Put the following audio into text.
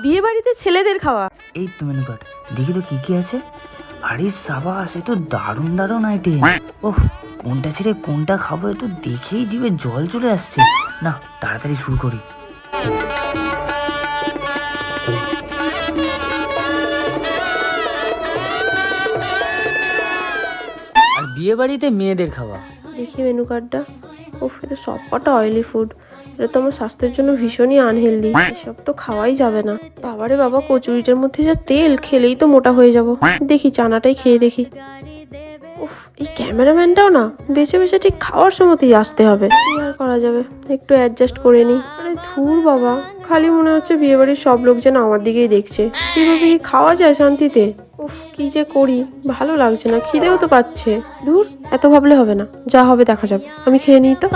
বিয়ে বাড়িতে ছেলেদের খাওয়া। এই তো মেনু কার্ড, দেখি তো কি কি আছে। আরে সাবাস, এ তো দারুণ দারুণ আইটেম। ওহ, কোনটা ছেড়ে কোনটা খাবো এ তো দেখেই জিভে জল চলে আসছে। না, তাড়াতাড়ি শুরু করি। আর বিয়ে বাড়িতে মেয়েদের খাওয়া। দেখি মেনু কার্ডটা। উফ, এটা সব কটা অয়েলি ফুড। এটা তো আমার স্বাস্থ্যের জন্য ভীষণই আনহেলদি। এসব তো খাওয়াই যাবে না। বাবারে বাবা, কচুরিটার মধ্যে যা তেল, খেলেই তো মোটা হয়ে যাব। দেখি চানাটাই খেয়ে দেখি। উফ, এই ক্যামেরাম্যানটাও না বেছে বেছে ঠিক খাওয়ার সময়তেই আসতে হবে। কি আর করা যাবে, একটু অ্যাডজাস্ট করে নিই। আরে ধুর বাবা, খালি মনে হচ্ছে বিয়ে বাড়ির সব লোক যেন আমার দিকেই দেখছে। কিভাবে কি খাওয়া যায় শান্তিতে? উফ, কি যে করি, ভালো লাগছে না, খিদেও তো পাচ্ছে। ধুর, এত ভাবলে হবে না, যা হবে দেখা যাবে। আমি খেয়ে নিই তো।